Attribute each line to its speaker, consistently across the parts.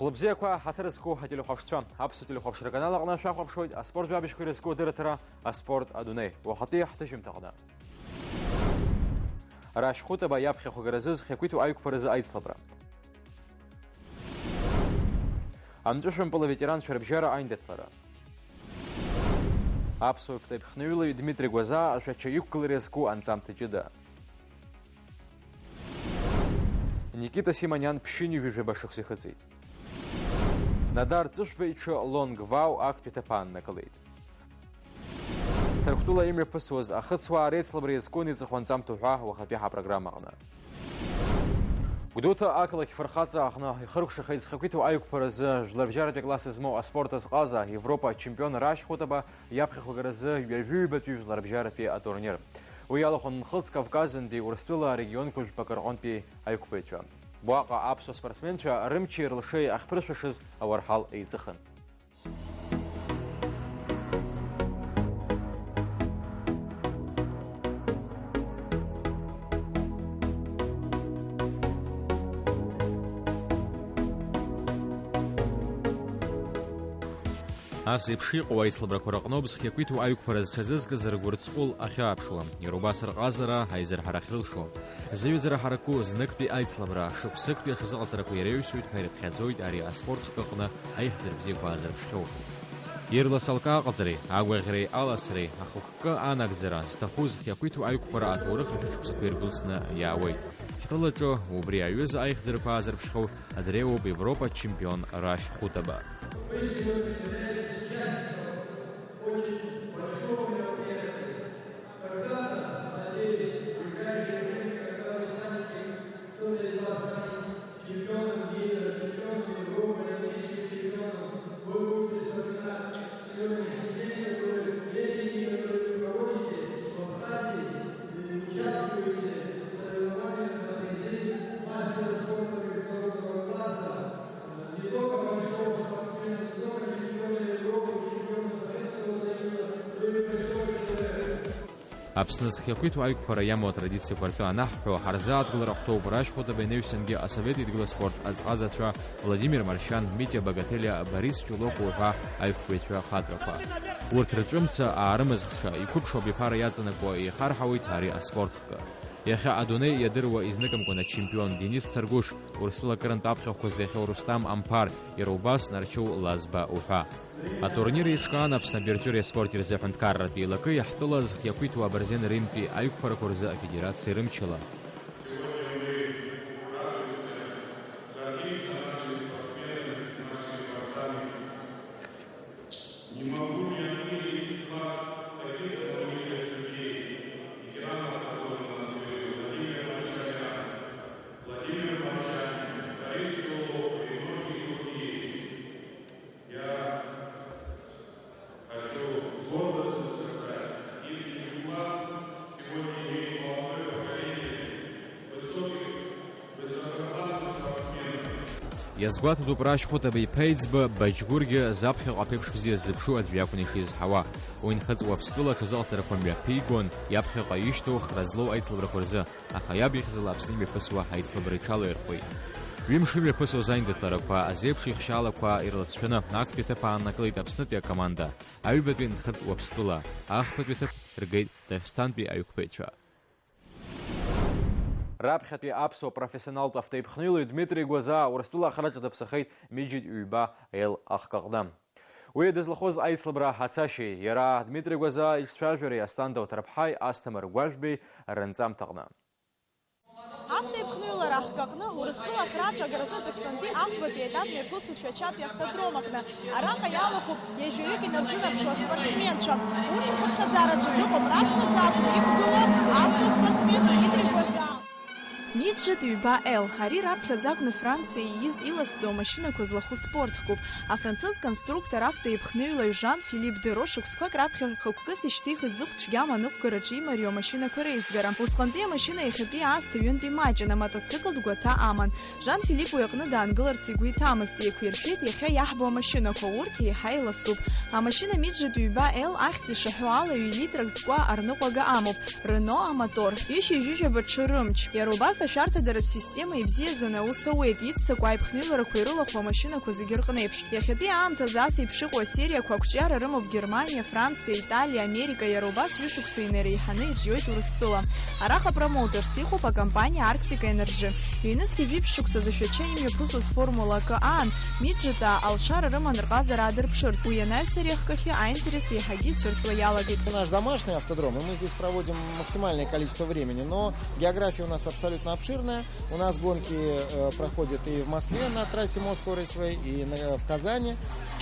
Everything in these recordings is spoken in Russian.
Speaker 1: Хлопзеква хатарску телехопшцва. Абсу телехопшра канала гна шахопшойд, а спорт жабиш куреску дыратара, а спорт адуней. Вахати хташим тагна. Раш хутаба ябхи хугаразыз хякуиту айк паразы айцлабра. Амджушым пола ветеран шарбжара айндетлара. Абсу втепхнюлы Дмитрий Гвоза, ашача юккалырезку анцамты джида. Никита Симонян пшиню вижебашых сихацит. Надар цушбейчо лонг вау актитапан накалит. Тархтула имя пасуаз ахатсва арецлабрезкуни цахванцам туха вахапиха программагна. Гудута акалах фархаца ахна харукша хайз хаквиту айк параза жларбжара классы змо аспорта сqaza Европа чемпион раш хутаба япхиху гараза юбату жларбжара пи атурнир. Уялахон хылц Кавказын ди урстула регион куж пакаргон пи айк печа. Буаqa апсо спортсменча рымчи рылшей ахпрышышыз авархал эйцхан. Асипши қуайслыбра қорақнобыз хекуиту айук паразчазыз газаргурцқул ахиапшуа. Ерубасыр ғазара айзар харахилшу. Заюдзара хараку зныкпи айцлабра. Шықсыкпи шызығалтараку ереусуид хайрып хядзоид ари аспорт қықына айхзар бзеку азарпшху. Ерла салка қадзари, агвагри аласри, ахукка анагзара. Стахуз хекуиту айук пара атурых шықсыквергулсна яуай. Хиталачо убри аюз айхзарку азарпшху адреу Европа чемпион Раш Хутаба. Апсныз хекуиту айк пара ямо традиция кварту анахпо харзат гларахто браш хода беневсенге асавет идгла спорт азазатва Владимир Маршан, Митя Богателя, Борис Чулокова айфветва хадрафа. Уртрчумца армазхша икупшо бифара яцанакво и хархавит хари аспортка. Яха адуней ядырва изнакам кона чемпион Денис Царгуш, урсула карант апшахко зехе Рустам Ампар и Рубас нарчу Лазба Уфа. А турнире ишкан апснабертюре спортер зефанткаррат и лакы яхтулаз хякуиту абарзен римпи айк паракурза федерации рымчила. Язгвата дупраш хутаби пейцба бачгурге запхи апепшвзи зыпшу адвякуни хиз хава. Уин хадз уапстыла казалтара комбя пигон япхи qaishtu хразло айтлабра курза. Аха яби хизла апсними пасуа айтлабра чало ирхуй. Вимшиве пасу зайндетлараква азепши хшалаква ирлацшана накпита пааннаклит апснатия команда. Айбедвин хадз уапстыла. Ахпетвитап ргейт Дагестанби аюкпечва. Рабхати апсо профессионал тафтейпхнилу Дмитрий Гвоза урстула хараджата псахайт миджид уйба эл ахкагдам. Уедезлахоз айцлабра хацаши яра Дмитрий Гвоза ишшажвери астанда тарабхай астамар гважби ранцам тагна.
Speaker 2: Автоипхнуила рахкакна, урыстыла храджа грозатыхтанби афбаби этап мепусу швачатби автодромакна. Араха ялахуб ежуюки нарзынапшуа спортсменша. Утрхам хадзараджа духом рабхадзаку ипгула апсо спортсмен Дмитрий Гвоза.
Speaker 3: Миджет уйба эл, хари рабхадзак на Франции из иласто машина козлаху спортхкуб, а француз конструктор автоипхнуила Жан-Филипп Дерошек сквак рабхер хокукас иштих из зухт шгяма нук карачи Марио машина корейсгара. Усханпе машина ихапи аста юнпи маджина мотоцикл дугата аман. Жан-Филипп уякна да ангылар сигуи тамасти еквиршит яха яхбо машина коурти яхайла суп. А машина миджет уйба эл ахти шахуала юлитрак сква арнуквага амуп. Рено Аматор. Иши жужа бачурумч. Ярубаса ашәарҭадаратә система ибзиаӡаны аус ауеит, иццакуа аиԥхныҩларақәа ирылахәу амашьынақәа зегьы рҟнеиԥш. Иахьатәи аамҭазы ас еиԥш иҟоу асериақәа ақәҿиара рымоуп Германия, Франциа, Италия, Америка, иара убас ҩышықәса инареиҳаны иҿиоит Урыстәыла. Араҟа промоутерс иҟоуп акомпаниа Arctic Energy. Ҩнызқьи жәиԥшь шықәса зашәача имҩаԥысуаз формула К аан Миджета алшара рыман рҟазара адырԥшырц. Уи анаҩс ареихгахьы аинтерес еиҳагьы ицәырҵуа иалагеит.
Speaker 4: Наш домашний автодром, и мы здесь проводим максимальное количество времени, но география у нас абсолютно обширная. У нас гонки проходят и в Москве на трассе Moscow Raceway, и в Казани,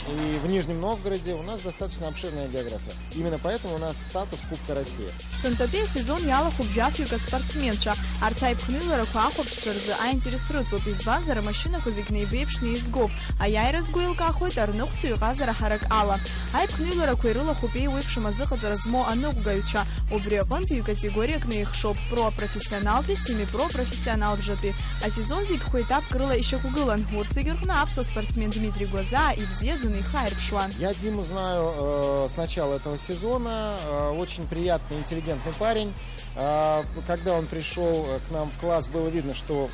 Speaker 4: и в Нижнем Новгороде. У нас достаточно обширная география. Именно поэтому у нас статус Кубка России.
Speaker 3: Сынтәатәи асезон иалахәуп жәафҩык аспортсменцәа. Арҭ аиԥхныҩларақәа ахәаԥшцәа рзы аинтерес рыҵоуп, избанзар амашьынақәа зегь неибеиԥшны еизгоуп. Аиааира згәы еилкаахоит арныҟәцаҩ иҟазара ҳарак ала. Аиԥхныҩларақәа ирылахәуп еиуеиԥшым азыҟаҵара змоу аныҟәгаҩцәа. Убри аҟынтәи ҩ-категориак неихшоуп про-профессионалтәи, семи-про-профессионалтә-бжатәи. Асезон зегьқәа етапк рыла ишьақәгылан. Урҭ зегьы рҟны аԥсуа спортсмен Дмитрий Гәазаа ибзиаӡаны ихы ааирԥшуан.
Speaker 4: Я Диму знаю с начала этого сезона. Очень приятный, интеллигентный парень. Когда он пришел к нам в класс, было видно, что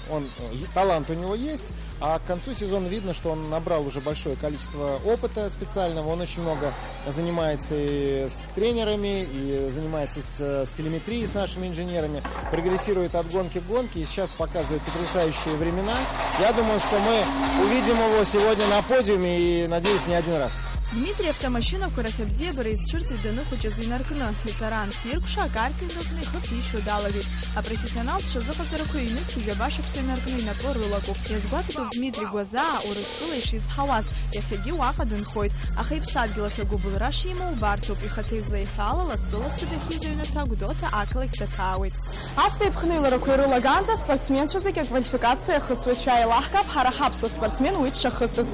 Speaker 4: талант у него есть, а к концу сезона видно, что он набрал уже большое количество опыта специального. Он очень много занимается и с тренерами, и занимается с телеметрией, с нашими инженерами, прогрессирует от гонки к гонке и сейчас показывает потрясающие времена. Я думаю, что мы увидим его сегодня на подиуме и, надеюсь, не один раз.
Speaker 3: Дмитрий автомашинақәа рахь абзиабара изцәырҵит даныхәыҷыз инаркны. Ветеран иркәша акартинг аҟны ихы ҭишәо далагеит. Апрофессионалтә ҽазыҟаҵарақәа ҩнызқьи жәабашықәса инаркны инапы рылакуп. Иазгәаҭатәуп Дмитрий Гәазаа Урыстәыла ишизҳауаз. Иахьагьы уаҟа дынхоит. Аха иԥсадгьыл ахь агәыбылра шимоу убарҭоуп. Ихаҭа излаиҳәало лассы-лассы дахьиз аҩнаҭа Гәдоуҭа ақалақь дахаауеит.
Speaker 2: Автоиԥхныҩларақәа ирылаганӡа аспортсменцәа зегьы аквалификациа ахыҵуашәа еилаҳкаап ҳара ҳаԥсуа спортсмен уи дшахыҵыз.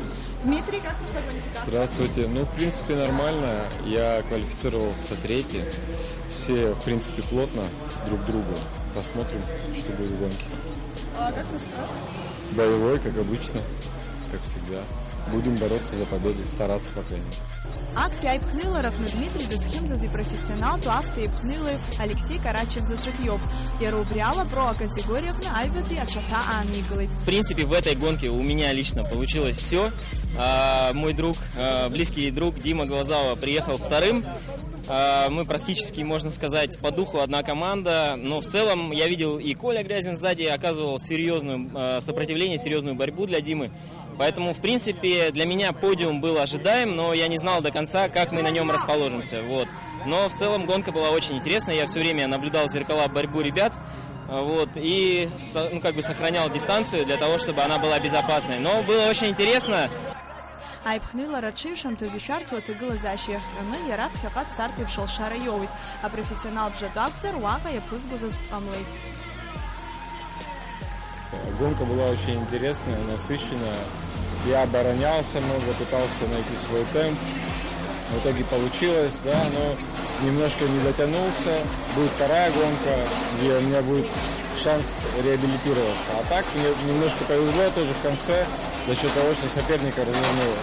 Speaker 2: Дмитрий, как прошла квалификация?
Speaker 5: Здравствуйте. В принципе, нормально. Я квалифицировался третий. Все, в принципе, плотно друг к другу. Посмотрим, что будет в гонке.
Speaker 2: Как настроен?
Speaker 5: Боевой, как обычно, как всегда. Будем бороться за победу, стараться, по крайней мере.
Speaker 3: Актәи аиԥхныҩларақәны Дмитрий дызхьымӡаз ипрофессионалту автоиԥхныҩлаҩ Алексей Карачев заҵәык иоуп. Иара убри ала про-акатегориаҟны аҩбатәи ацәаҳәа ааникылеит.
Speaker 6: В принципе, в этой гонке у меня лично получилось все. Мой друг, близкий друг Дима Глазава приехал вторым. Мы практически, можно сказать, по духу одна команда. Но в целом я видел и Коля Грязин сзади оказывал серьезное сопротивление, серьезную борьбу для Димы. Поэтому, в принципе, для меня подиум был ожидаем, но я не знал до конца, как мы на нем расположимся. Вот. Но в целом гонка была очень интересная. Я все время наблюдал в зеркала борьбу ребят. И сохранял дистанцию для того, чтобы она была безопасной. Но было очень интересно.
Speaker 3: Аиԥхныҩлара аҽеиҩшамҭаз ишәарҭоу аҭагылазаашьа иахҟьаны иара ԥхьаҟа дцартә еиԥш алшара иоуит. Апрофессионалтә-бжатәы акәзар уаҟа иаԥызгоз аӡә дҟамлеит.
Speaker 5: Гонка была очень интересная, насыщенная. Я оборонялся много, пытался найти свой темп. В итоге получилось, да, но немножко не дотянулся. Будет вторая гонка, где у меня будет шанс реабилитироваться. А так мне немножко повезло тоже в конце за счет того, что соперника развернуло.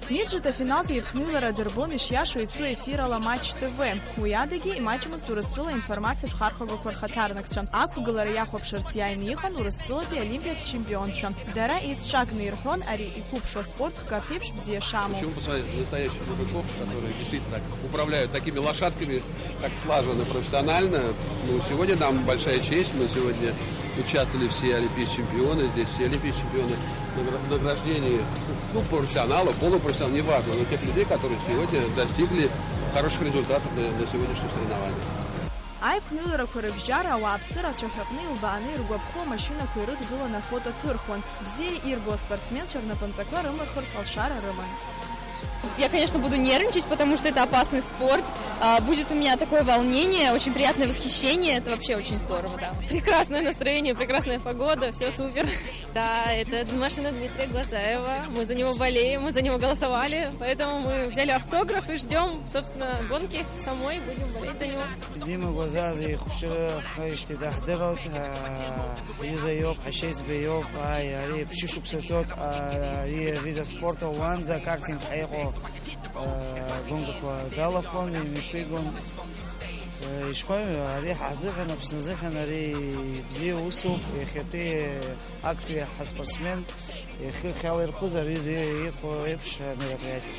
Speaker 3: Миджета финалтәи аиԥхныҩлара дырбон ишиашоу ицу ефир ала Матч ТВ. Уи адагьы имаҷмызт Урыстәыла аинформациатә хархәагақәа рхаҭарнакцәа. Ақәгылара иахәаԥшырц иааины иҟан Урыстәылатәи олимпиатә чемпионцәа. Дара еицҿакны ирҳәон ари иқәыԥшуа спорт хкаԥ еиԥш бзиа шамоу.
Speaker 7: Почему посмотреть настоящих мужиков, которые действительно управляют такими лошадками, так слаженно, профессионально. Сегодня нам большая честь, мы сегодня участвовали все олимпийские чемпионы, здесь все олимпийские чемпионы в награждении профессионалов, полупрофессионалов, неважно, но тех людей, которые сегодня достигли хороших результатов на сегодняшних соревнованиях.
Speaker 3: Аиԥхныҩларақәа рыбжьара ауааԥсыра ацәаҳәаҟны илбааны иргәаԥхо амашьынақәа ирыдгыланы афото ҭырхуан. Бзиа ирбо аспортсменцәа рнапынҵақәа рымырхырц алшара рыман.
Speaker 8: Я, конечно, буду нервничать, потому что это опасный спорт. Будет у меня такое волнение, очень приятное восхищение. Это вообще очень здорово, да. Прекрасное настроение, прекрасная погода, все супер. Да, это машина Дмитрия Глазаева. Мы за него болеем, мы за него голосовали. Поэтому мы взяли автограф и ждем, собственно, гонки самой. Будем болеть за него.
Speaker 9: Дима Глазаева, хушти дахдерот, изайок, хашейцбейок, ари пшишук сацот, ари вида спорта уанза, картинг хайхо. Гонка далахон и мипигон ишкой ари хазыган обсназыган ари бзи усуп ехети актуя спортсмен ехи хялер хузар изи епш мероприятие.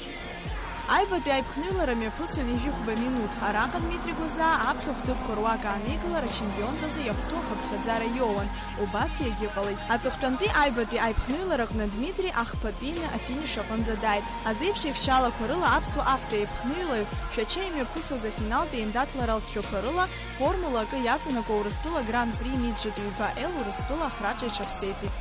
Speaker 3: Аибатәи аиԥхныҩлара мҩаԥысуан ижәихәба минуҭ. Араҟа Дмитри Гәазаа аԥхьа хәҭыԥқәа руак ааникылар ачемпионразы иахәҭоу ахыԥхьаӡара иоуан. Убас иагьыҟалеит. Аҵыхәтәантәи аибатәи аиԥхныҩлараҟны Дмитри ахԥатәины афиниш аҟынӡа дааит. Азеиԥш еихшьалақәа рыла аԥсуа автоеиԥхныҩлаҩ шәача имҩаԥысуаз афиналтә еиндаҭлара алҵшәақәа рыла формула акы иаҵанаго Урыстәыла Гран-при Миджи-Ҩба-Ел Урыстәыла ахраҿа иҽаԥсеитәит.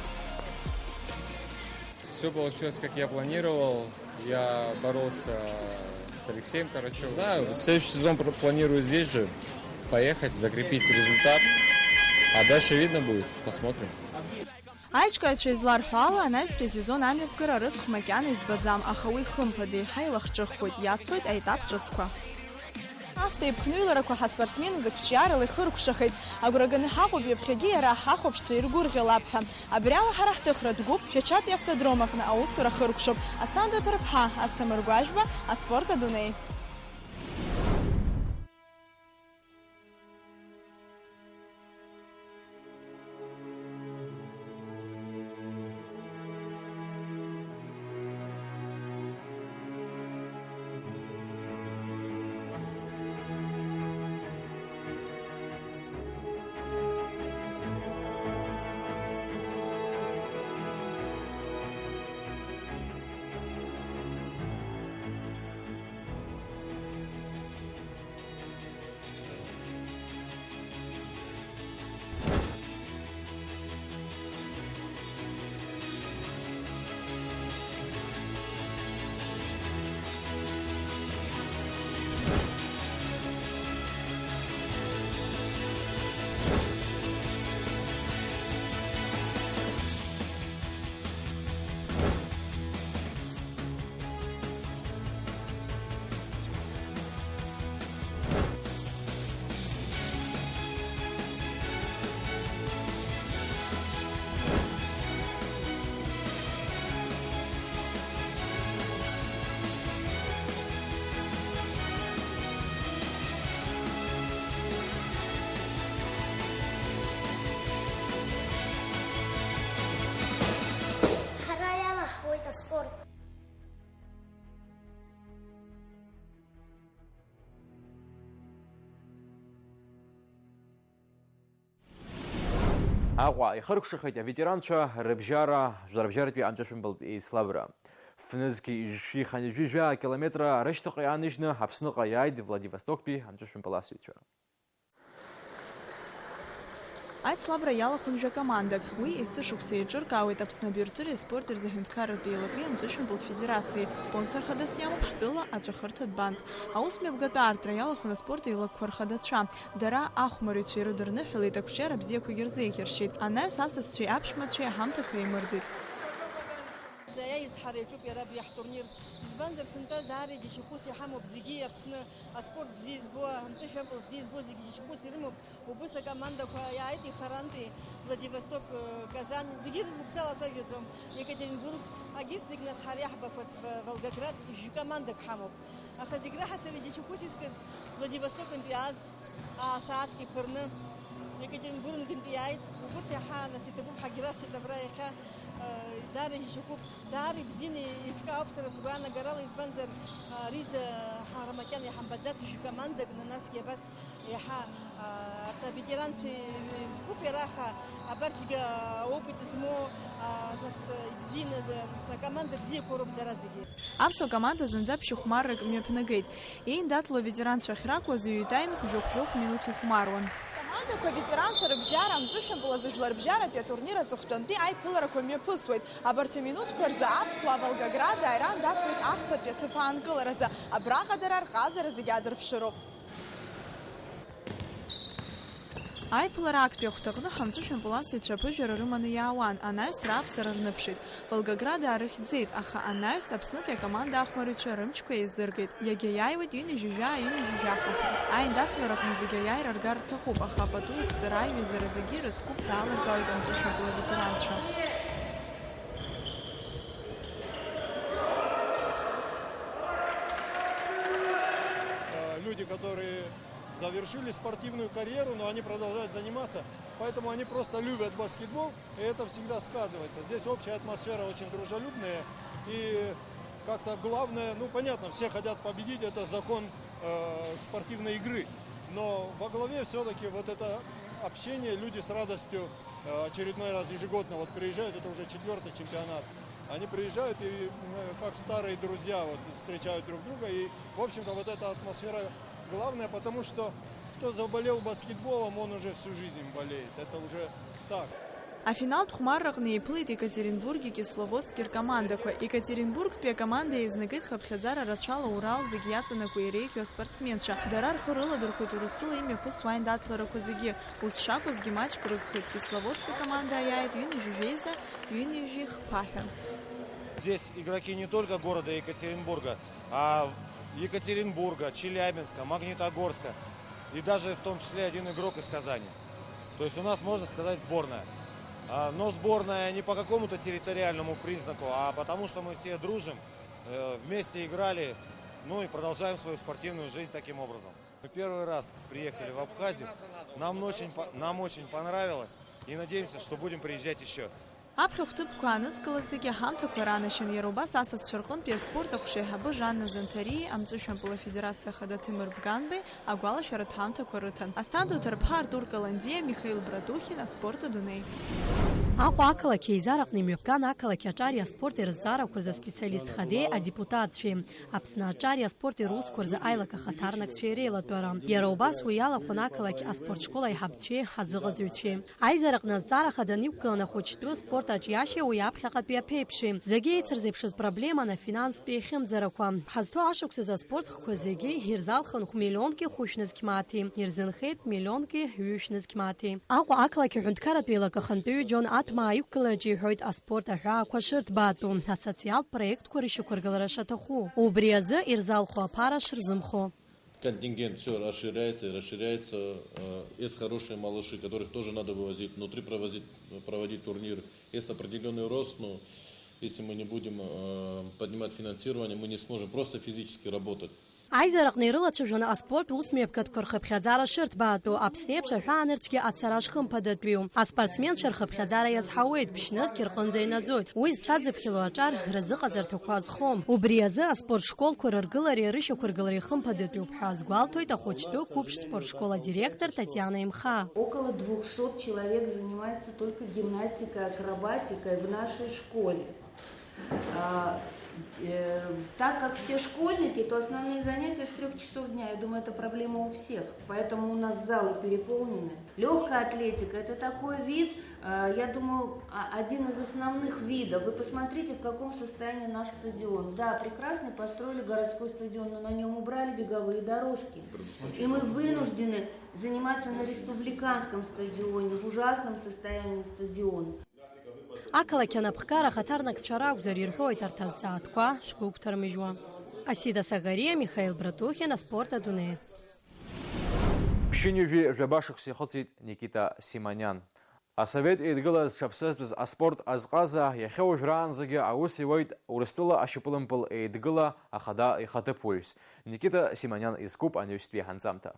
Speaker 5: Все получилось, как я планировал. Я боролся с Алексеем Карачевым. Знаю, следующий сезон планирую здесь же поехать, закрепить результат. А дальше видно будет. Посмотрим.
Speaker 3: Аиҿкааҩцәа изларҳәо ала, анаҩстәи азезон амҩаԥгара рыцх макьана избаӡам, аха уи хымԥада еиҳа илахҿыххоит, иацлоит аетап ҿыцқәа. Автоеиԥхныҩларақәа ҳаспортсменыз ақәҿиарала ихыркәшахеит. Агәра ганы ҳаҟоуп ҩаԥхьагьы иара ҳахәаԥшцәа иргәырӷьалап ҳәа. Абри ала ҳара ҳҭыхра дгәуп Шәачатәи автодром аҟны аусура хыркәшоуп. Асҭанда Ҭырԥҳа, Асҭамыр Гәажәба, Аспорт Адунеи.
Speaker 10: Спорт.
Speaker 1: Аҟәа ихыркәшахеит аветеранцәа рыбжьара жәларбжьаратәи амҵәышәымбылтә еицлабра. Фнызгьы ижәиханы ижәижәаа километра рышьҭахьҟа иааныжьны Аԥсныҟа иааит Владивостоктәи амҵәышәымбыл асыҩцәа.
Speaker 3: Аицлабра иалахәын жәакомандак. Уи есцы шықәса еиҿыркаауеит Аԥсны абиур спорт рзыҳәынҭқарратәи еилакы амҵәышәымбылтә федерациеи. Спонсор хадас иамоуп ҳтәыла аҵәахырҭатә банк. Аус мҩаԥгатәы аартра иалахәын аспорт еилакқәа рхадацәа. Дара ахәмарыҩцәа ирыдырныҳәалеит, ақәҿиара бзиақәагьы рзеиӷьыршьеит. Анаҩс асасцәеи аԥшәмацәеи аҳамҭақәа еимырдеит.
Speaker 2: Иаизҳара иаҿуп иара абри ҳтурнир. Избанзар сынтәа даара џьашьахәыс иҳамоуп зегьы Аԥсны аспорт бзиа избо, амҵәышәымбыл бзиа избо зегьы џьашьахәыс ирымоуп. Убыс акомандақәа иааит ихарантәи Владивосток, Казань, зегьы рызбыԥшала ацәажәаӡом. Екатеринбург, агьырҭ зегь нас ҳара иаҳбақәац Волгоград жәкомандак ҳамоуп. Аха зегь раҳа сара џьашьахәыс искыз Владивостокынтәи ааз сааҭк иԥырны Екатеринбургынтәи иааит. Убырҭ иаҳа нас иҭабуп ҳагьрасит абра иахьа даара џьашьахәуп, даара ибзианы иҿкаауп сара сгәаанагарала, избанзар ари ҳара макьана иҳамбаӡац жәкомандакны, насгьы абас иаҳа аветеранцәа зқәуп иара, аха абарҭ зегьы опит змоу нас ибзианы акоманда бзиақәа роуп дара зегьы.
Speaker 3: Аԥсуа команда зынӡа ԥшьыхәмаррак мҩаԥнагеит. Еиндаҭло аветеранцәа ахьракәыз ҩ-таймк жәохә-жәохә минуҭ ихәмаруан. Акомандақәа аветеранцәа рыбжьара амҵәышәымбыл азы жәларбжьаратәи атурнир аҵыхәтәантәи аиԥыларақәа мҩаԥысуеит. Абарҭ аминуҭқәа рзы аԥсуаа Волгоград ааиран даҭлоит ахԥатәи аҭыԥ аанкыларазы. Абраҟа дара рҟазара зегьы адырԥшыроуп. Аиԥылара актәи ахәҭаҟны ҳамҵәышәымбыл асыҩцәа аԥыжәара рыманы иаауан. Анаҩс раԥсара рныԥшит. Волгоград аарыхьӡеит, аха анаҩс Аԥснытәи акоманда ахәмарыҩцәа рымчқәа еизыргеит. Иагьа иааиуеит ҩынҩажәижәаа. Аиндаҭлараҟны зегьы аиааира ргар рҭахуп, аха апату иқәҵара аиҩызара зегьы рыцкуп даалыргаауеит амҵәышәымбыл аветеранцәа.
Speaker 11: Люди, которые
Speaker 10: завершили спортивную карьеру, но они продолжают заниматься. Поэтому они просто любят баскетбол, и это всегда сказывается. Здесь общая атмосфера очень дружелюбная. И как-то главное, ну понятно, все хотят победить, это закон спортивной игры. Но во главе все-таки вот это общение, люди с радостью очередной раз ежегодно вот приезжают, это уже 4-й чемпионат. Они приезжают и как старые друзья вот, встречают друг друга. И, в общем-то, вот эта атмосфера главная, потому что кто заболел баскетболом, он уже всю жизнь болеет. Это уже так.
Speaker 3: Афиналтә хәмарраҟны иԥылеит Екатеринбурги Кисловодски ркомандақәа. Екатеринбургтәи акоманда еизнагеит хыԥхьаӡара рацәала Урал зегьы иаҵанакуа иреиӷьу аспортсменцәа. Дара рхы рыладырхәит Урыстәыла имҩаԥысуа аиндаҭларақәа зегьы. Ус шакәызгьы маҷк рыгхеит. Кисловодска команда аиааит ҩынҩажәи ҩынҩажәи хԥаҳәа.
Speaker 11: Здесь игроки не только города Екатеринбурга, а Екатеринбурга, Челябинска, Магнитогорска и даже в том числе один игрок из Казани. То есть у нас, можно сказать, сборная. Но сборная не по какому-то территориальному признаку, а потому что мы все дружим, вместе играли, ну и продолжаем свою спортивную жизнь таким образом. Мы первый раз приехали в Абхазию, нам очень понравилось и надеемся, что будем приезжать еще.
Speaker 3: Аԥхьахәҭыԥқәа анызкылаз зегьы аҳамҭақәа ранашьан. Иара убас асасцәа рҟынтәи аспорт ахәшеиҳабы Жанна Занҭариеи, амҵәышәантәыла афедерациа хада Ҭемыр Бганбеи агәалашәаратә ҳамҭақәа рыҭан. Астандоуҭа рԥҳа Артур Каландиа, Михаил Братухин, аспорт адунеи.
Speaker 12: Аҟәа ақалақь еизараҟны имҩаԥган ақалақь аҿари аспорти рызҵаарақәа рзы аспециалист хадеи, адепутатцәеи, Аԥсны аҿари аспорти русқәа рзы аилaka хаҭарнакцәеи реилатәара. Иара убас уи иалахәын ақалақь аспортшкол аиҳабцәеи, азыҟаҵаҩцәеи. Аизараҟны азҵаара хада аниқәгылан ахәыҷтәы спорт аҿиашьа уи аԥхьаҟатәи аԥеиԥши. Зегьы еицырзеиԥшыз проблема афинанстәи аихьымӡарақәа. Ҳазҭо ашықәсаз аспортхқәа зегьы ирзалхын хә-миллионки хәышәнызқь мааҭи, ирзынхеит миллионки ҩышәнызқь мааҭи. Аҟәа ақалақь аҳәынҭқарратә еилакахантәаҩы Џьон Аҭмаа иқәгылараҿы иҳәоит аспорт аҳәаақәа шырҭбаатәу, асоциалтә проектқәа рышьақәыргылара шаҭаху. Убри азы ирзалхо аԥара шырзымхо.
Speaker 13: Контингент все расширяется и расширяется. Есть хорошие малыши, которых тоже надо вывозить, внутри проводить турнир. Есть определенный рост, но если мы не будем поднимать финансирование, мы не сможем просто физически работать.
Speaker 12: Аизараҟны ирылацәажәаны аспорт усмҩаԥгатәқәа рхыԥхьаӡара шырҭбаатәу, аԥсеиԥш аҳәаанырцәгьы ацара шхымԥадатәиу. Аспортсменцәа рхыԥхьаӡара иазҳауеит, ԥшьнызқь рҟынӡа инаӡоит. Уи зҽаӡыԥхьало аҿар разыҟаҵарҭақәа азхом. Убри азы аспортшколқәа рыргылареи рышьақәыргылареи ихымԥадатәиуп ҳәа азгәалҭоит ахәыҷтәы Қәыԥш спортшкол адиректор Татьяна Имха.
Speaker 14: Около 200 человек занимается только гимнастикой, акробатикой в нашей школе. Так как все школьники, то основные занятия с 3 часов дня. Я думаю, это проблема у всех. Поэтому у нас залы переполнены. Легкая атлетика – это такой вид, я думаю, один из основных видов. Вы посмотрите, в каком состоянии наш стадион. Да, прекрасный, построили городской стадион, но на нем убрали беговые дорожки. И мы вынуждены заниматься на республиканском стадионе, в ужасном состоянии стадиона.
Speaker 12: Ақалақь анапхгара хаҭарнакцәа ракәзар ирҳәоит арҭ азҵаатәқәа шгәыгәҭармыжьуа. Асида Сагария, Михаил Братухин, аспорт адунеи.
Speaker 1: Ԥшьынҩажәи жәабашықәс ихыҵит Никита Симониан. Асовет еидгылаз шаԥсызтәыз аспорт азҟаза иахьа уажәраанӡагьы аус иуеит Урыстәыла ашьапылымпыл еидгыла ахада ихаҭыԥуаҩс. Никита Симониан изкуп анаҩстәи ҳанҵамҭа.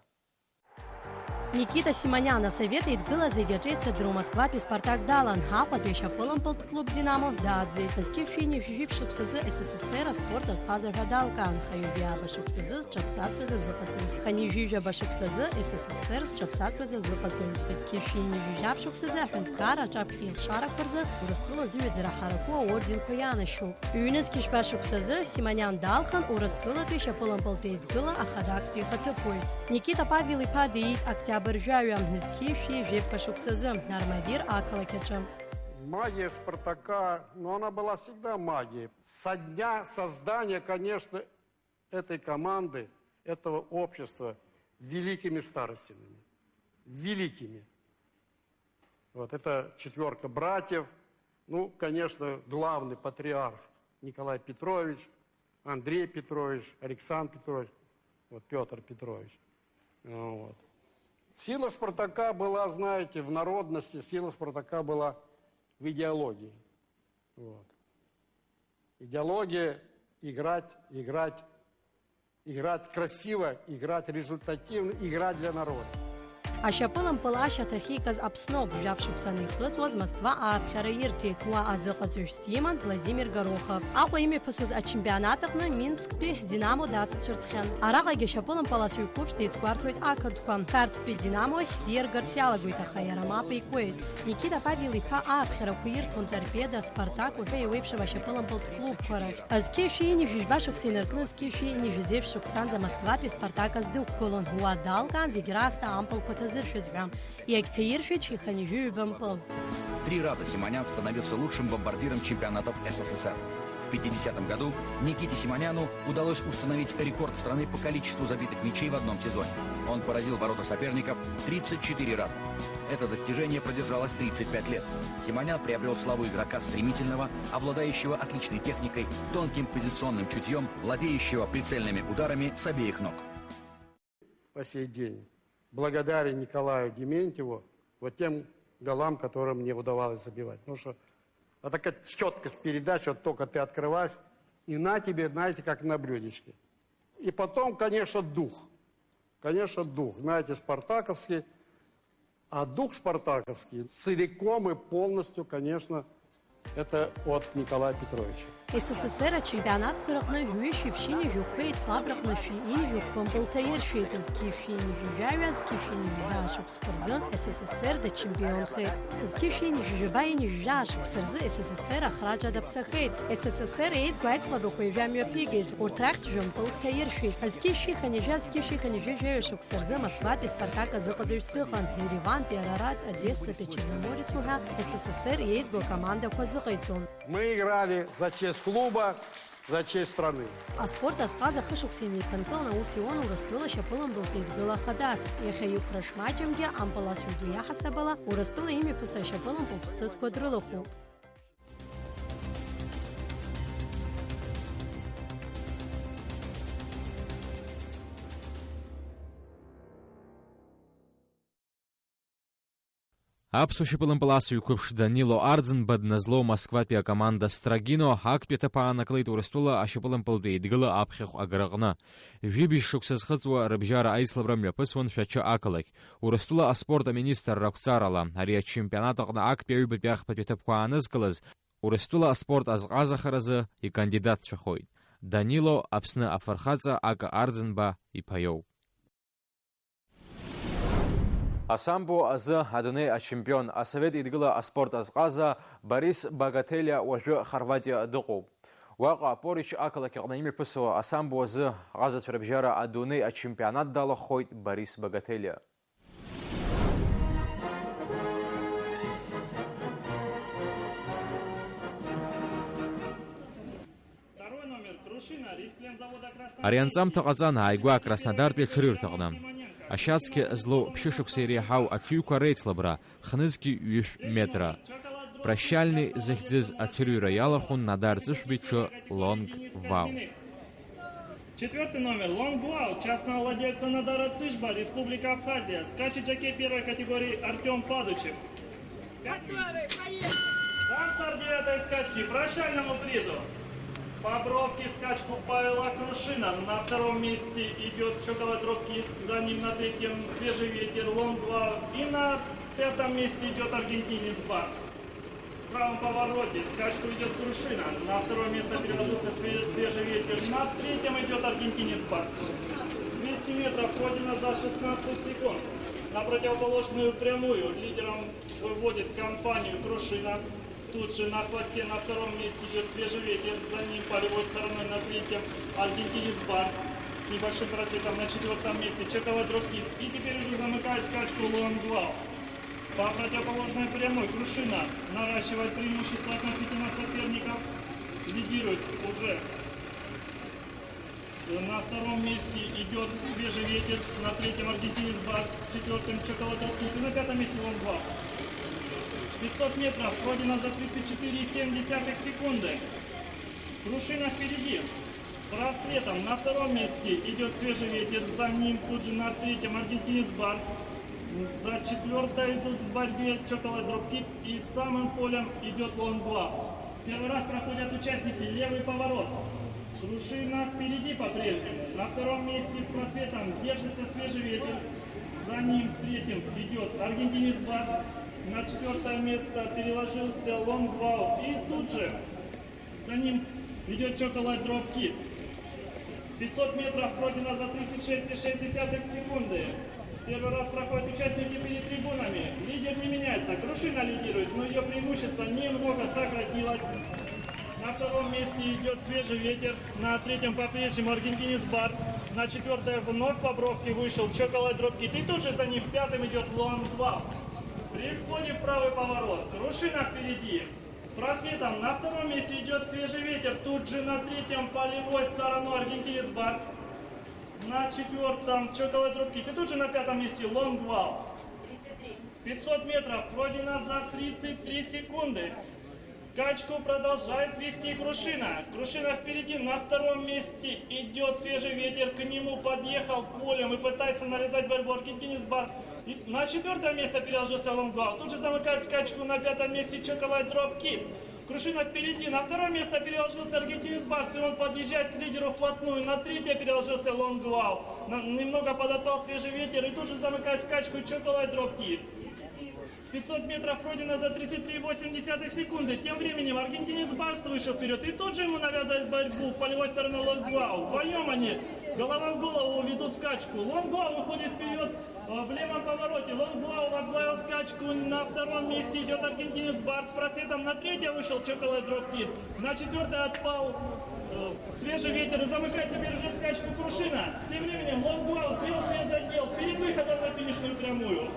Speaker 12: Никита Симониан асовет еидгыла зегьы аҿеицырдыруа Москватәи Спартак далан, Аҟәатәи ашьапылымпылтә клуб Динамо дааӡеит. Зқьышәи жәижәи шықәсазы СССР аспорт азҟаза ҳәа далкаан, хаҩажәи ааба шықәсазы зҽаԥсаҵәҟьаз азыҟаҵаҩ. Ханижәи жәаба шықәсазы СССР зҽаԥсаҵәҟьаз азыҟаҵаҩ. Зқьышәи ижәижәаб шықәсазы аҳәынҭқарра аҿаԥхьа илшарақәа рзы Урыстәыла зыҩаӡара ҳараку аорденқәа ианашьоуп. Ҩнызқьышәба шықәсазы Симониан далхан Урыстәылатәи ашьапылымпылтә еидгыла ахадактәи ихаҭыԥуаҩс. Никита Павел-иԥа диит Октиабр Ржавия, зқьышәи жәеиԥка шықәсазы армавир ақалақь аҿы.
Speaker 15: Магия Спартака, но она была всегда магией. Со дня создания, конечно, этой команды, этого общества, великими старостинами. Великими. Вот это 4 братьев. Ну, конечно, главный патриарх Николай Петрович, Андрей Петрович, Александр Петрович, вот Петр Петрович. Вот. Сила Спартака была, знаете, в народности, сила Спартака была в идеологии. Вот. Идеология играть играть красиво, играть результативно, играть для народа.
Speaker 12: Ашапылым пылаша тахиказ обснов, жавшупсаны хлыцвоз Москва аапхера иртекуа азыqaзюштиман Владимир Горохов. Аҟәа имҩаԥысуаз ачемпионат аҟны Минсктәи Динамо даццәырҵхьан. Араҟагьы ашьапылым паласыҩ клуб деицгәарҭоит ақырҭқәа. Қарҭтәи Динамо ахь диаргарц иалагоит, аха иара мап икуеит. Никита Павел-иԥа ааԥхьарақәа ирҭон Торпеда, Спартак уҳәа еиуеиԥшым ашьапылампылтә клубқәа рахь. Зқьышәи инижәижәба шықәса инаркны зқьышәи инижәызеиԥш шықәсанӡа Москватәи Спартак аздықәгылон. Уа далкаан зегь раасҭа ампылқәа ҭазыршәызҳәа. Иагьҭаиршәит шәиханижәыҩба мпыл.
Speaker 16: 3 раза Симонян становился лучшим бомбардиром чемпионатов СССР. В 1950 году Никите Симоняну удалось установить рекорд страны по количеству забитых мячей в одном сезоне. Он поразил ворота соперников 34 раза. Это достижение продержалось 35 лет. Симонян приобрел славу игрока стремительного, обладающего отличной техникой, тонким позиционным чутьем, владеющего прицельными ударами с обеих ног.
Speaker 15: По сей день благодарен Николаю Дементьеву вот тем голам, которые мне удавалось забивать. Потому что вот такая четкость передач, вот только ты открываешь, и на тебе, знаете, как на блюдечке. И потом, конечно, дух. Конечно, дух. Знаете, спартаковский. А дух спартаковский целиком и полностью, конечно, это от Николая Петровича.
Speaker 12: СССР чемпионатқәа рҟны жәшәиԥшьынижәҩ ислабраҟны шәи-инижәҩқәа мпылҭаиршәеит зқьышәинижәҩажәа, зқьышәинижәжәа ашықәсқәа рзы СССР дачемпионхеит. Зқьышәинижәжәаба инижәжәа ашықәса рзы СССР ахраџа даԥсахеит. СССР еизгәа аицлабрақәа ҩажәа мҩаԥигеит. Урҭ рахьтә мпылҭаиршәеит. Зқьышәиханижәа шықәса рзы Москватәи Спартак азыҟаҵаҩцәа ыҟан. Еревантәи, Арарат, Одессатәи, Черноморец уҳәа СССР еизгәа командақәа зыҟаиҵон.
Speaker 15: Мы играли за честь клуба, за честь страны.
Speaker 12: Аспорт азҟаза хышықәса инеиԥынкылан аус иуан Урыстәыла ашьапылампылтә еидгыла хадас. Иахьа иқәра шмаҷымгьы ампыласҩ ду иаҳасабала Урыстәыла имҩаԥысу ашьапылампылтә хҭысқәа дрылахәуп.
Speaker 1: Аԥсуа шьапылампыласҩ қәыԥш Данило Арӡынба дназлоу Москватәи акоманда Строгино актәи аҭыԥ аанакылеит Урыстәыла ашьапылампылтә еидгыла аԥхьахә агараҟны. Жәибжь шықәса зхыҵуа рыбжьара аицлабра мҩаԥысуан Шәачы ақалақь. Урыстәыла аспорт аминистр рақәҵарала ари ачемпионат аҟны актәи аҩбатәи ахԥатәи аҭыԥқәа аанызкылаз Урыстәыла аспорт азҟазахаразы икандидатцәахоит. Данило Аԥсны афырхаҵа Ака Арӡынба иԥа иоуп. Асамбо азы адунеи ачемпион асовет еидгыла аспорт азҟаза Борис Богателиа уажәы Хорватиа дыҟоуп. Уаҟа Порич ақалақь аҟны имҩаԥысуа асамбо азы ҟазацәа рыбжьара адунеи ачемпионат далахоит Борис Богателиа. Ари анҵамҭа ҟаҵан ааигәа Краснодартәи аҽырҩырҭаҟны. Ашьацқьа злоу ԥшьышықәса иреиҳау аҽыҩқәа реицлабра, хнызгьы ҩышә метра. Прощальный захьӡыз аҽырҩра иалахәын Надар Ҵышәбеиҽы Лонг Вау.
Speaker 17: 4 номер Лонг Вау, частного владельца Надара Цышба, Республика Абхазия. Скачет жокей первой категории Артем Падучев. На старт 9-й скачки прощальному призу. По бровке скачку Павела Крушина. На втором месте идет Чоколад Дропкит. За ним на третьем Свежий ветер Лонг Вау. И на пятом месте идет аргентинец Барс. В правом повороте скачку идет Крушина. На второе место переложился Свежий ветер. На третьем идет аргентинец Барс. 200 метров пройдено за 16 секунд. На противоположную прямую лидером выводит компанию Крушина. Тут же на хвосте на втором месте идет Свежий ветер, за ним полевой стороной на третьем аргентинец Барс с небольшим просветом на 4-м месте Чоколад Дропкит. И теперь уже замыкает скачку Лонг Вау. По противоположной прямой Крушина наращивает преимущество относительно соперников, лидирует уже. На втором месте идет Свежий ветер, на третьем аргентинец Барс, с 4-м Чоколад Дропкит и на 5-м месте Лонг Вау. 500 метров пройдено за 34,7 секунды. Крушина впереди. С просветом на втором месте идет Свежий ветер. За ним тут же на третьем аргентинец Барс. За 4-й идут в борьбе Чоколад Дропкит. И самым полем идет Лонг Вау. Первый раз проходят участники. Левый поворот. Крушина впереди по-прежнему. На втором месте с просветом держится свежий ветер. За ним третьим идет аргентинец Барс. На четвертое место переложился Лонгвау. И тут же за ним идет Chocolate Drop Kid. 500 метров пройдено за 36,6 секунды. Первый раз проходят участники перед трибунами. Лидер не меняется. Крушина лидирует, но ее преимущество немного сократилось. На втором месте идет свежий ветер. На третьем по-прежнему аргентинец Барс. На четвертое вновь по бровке вышел Chocolate Drop Kid. И тут же за ним пятым идет Лонгвау. При входе в правый поворот. Крушина впереди. С просветом на втором месте идет свежий ветер. Тут же на третьем по левой стороной аргентинец Барс. На четвертом Chocolate Drop Kid. И тут же на пятом месте Лонгвау. 500 метров пройдено за 33 секунды. Скачку продолжает вести Крушина. Крушина впереди. На втором месте идет свежий ветер. К нему подъехал полем и пытается навязать борьбу аргентинец Барс. И на четвертое место переложился Лонгвау. Тут же замыкает скачку на пятом месте Chocolate Drop Kid. Крушина впереди. На второе место переложился аргентинец Барс, и он подъезжает к лидеру вплотную. На третье переложился Лонгвау. Немного подотпал свежий ветер, и тут же замыкает скачку Chocolate Drop Kid. 500 метров пройдено за 33,8 секунды. Тем временем аргентинец Барс вышел вперед, и тут же ему навязывает борьбу по левой стороне Лонгвау. Вдвоем они голова в голову ведут скачку. Лонгвау выходит вперед в левом повороте. Лонгвау возглавил скачку. На втором месте идет аргентинец Барс. Просветом на третье вышел Chocolate Drop Kid. На четвертое отпал свежий ветер. И замыкает теперь уже скачку Крушина. Тем временем Лонгвау сделал все задел перед выходом на финишную прямую.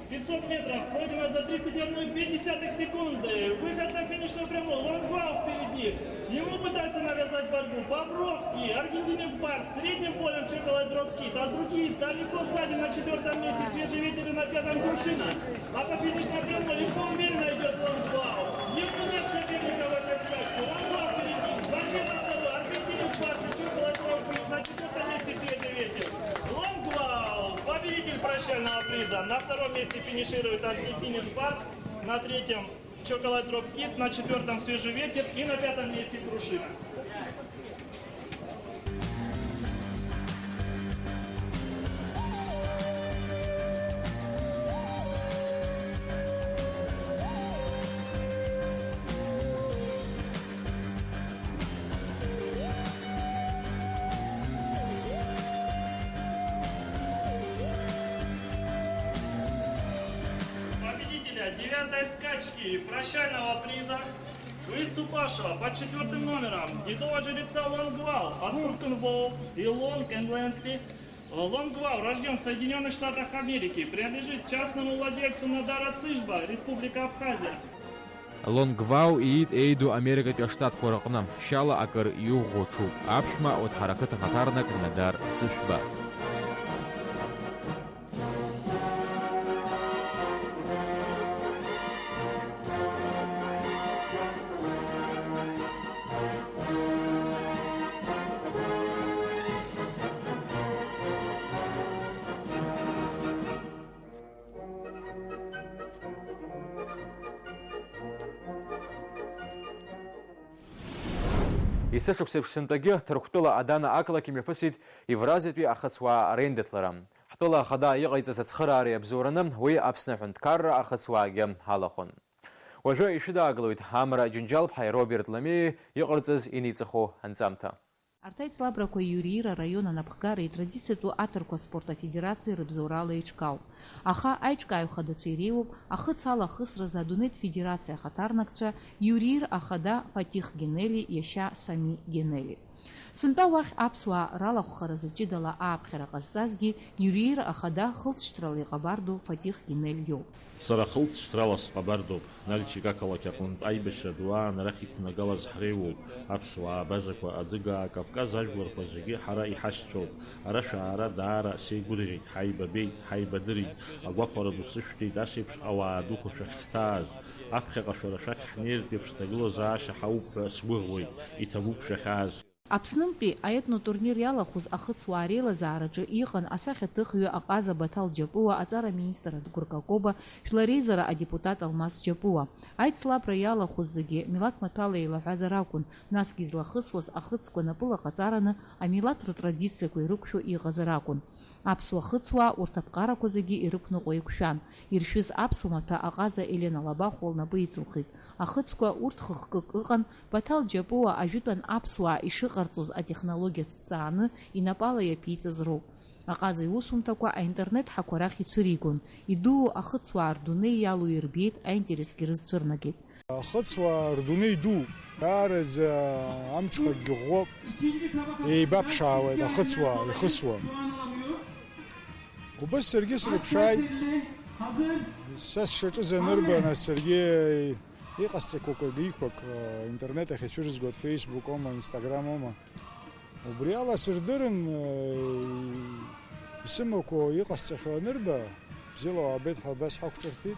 Speaker 17: 500 метров пройдено за 31,2 секунды. Выход на финишную прямую. Лонгвау впереди. Ему пытаются навязать борьбу. По бровке аргентинец Барс. Средним полем Chocolate Drop Kid. А другие далеко сзади на четвертом месте свежий ветер и на пятом Крушина. А по финишной прямой легко уверенно идет Лонгвау. Ему нет соперника в этой скачке. Лонгвау впереди. Борьбе за второй. Аргентинец Барс и Chocolate Drop Kid. На четвертом месте свежий ветер. Лонгвау. Победитель прощального приза. На втором месте финиширует аргентинец Барс. На третьем Chocolate Drop Kid. На четвертом свежий ветер. И на пятом месте Крушина. Девятой скачки прощального приза, выступавшего под 4-м номером дедового жеребца Лонгвау от Брукенвоу и Лонг энд Лэнгли. Лонгвау рожден в Соединенных Штатах Америки, принадлежит частному владельцу Надара Цишба, Республика Абхазия.
Speaker 1: Лонгвау иит эйду Америка штат Коракнам, Шала Акар Югочу, Апшма от Хараката Хатарнак Надар Цишба. Исешок сепшентаге трухтола адана акла кимепасит ивразит би ахацва арендетларам. Хтола хада йгайца цхарари абзуранам уи абснахунт карра ахацваге халахон. Важа ишида аглуит хамра джунджал бхай Роберт Лами йгайцаз иницахо ханцамта.
Speaker 18: Артай слабрако Юрира района Напхгара и традицию Атарко спорта федерации Рыбзурала Ичкау. Аха Айчкаю хадацуиреу, ахыцала хысра задунет федерация хатарнакча Юрир ахада Фатих Генели яща Сами Генели. Сынта вах апсуа ралаху харазачидала аапхера казазги Юрир ахада хылтштрали габарду Фатих Генель йо.
Speaker 19: Сара хылтштралас габарду наличи какала кякун айбеша дуа нарахит нагалаз хреву апсуа базаква адыга Кавказ ажвар пазиги хара ихашчо араша ара дара сегури хайбаби хайбадри агвафараду сышти дасипш аваду хушахтаз апхера шорашак нир пепштагло заша хауп свугвой итавуп шахаз.
Speaker 18: Аԥснынтәи аетно турнир иалахәыз ахыцуаа реилазаараҿы иҟан асахьаҭыхҩы Аҟаза Баҭал Џьапуа, аҵара министр Адгәыр Какоба, жәлареизара адепутат Алмас Џьапуа. Аицлабра иалахәыз зегьы милаҭ маҭәала еилаҳәазар акәын, насгьы излахысуаз ахыцқәа напыла ҟаҵараны амилаҭ ртрадициақәа ирықәшәо иҟазар акәын. Аԥсуа хыцуаа урҭ аԥҟарақәа зегьы ирықәныҟәо иқәшәан. Иршәыз аԥсуа маҭәа Аҟаза Елена Лабахәа лнапы иҵылхит. Ахыцқәа урҭ хыхкык ыҟан, Баҭал Џьапуа ажәытәан аԥсуаа ишыҟарҵоз атехнологиа ҭҵааны инапала иаԥиҵаз роуп. Аҟаза иусумҭақәа аинтернет ҳақәа рахь ицәыригон. Идуу ахыцуаа рдунеи иалу ирбеит, аинтересгьы рызцәырнагеит.
Speaker 20: Ахыцуаа рдунеи ду ааразы амҽхакгьы ӷәӷәоуп, еибаԥшаауеит ахыцуаа ихысуа. Убыс саргьы срыԥшааит. Са сшаҿыз анырба, нас саргьы иҟасҵақәак агьиқәак интернет ахь ицәырызгоит, фейсбук ома, инстаграм ома. Убри ала сырдырын исымақәо иҟасҵахьоу анырба, бзиала уаабеит ҳәа абас ҳақәҿырҭит.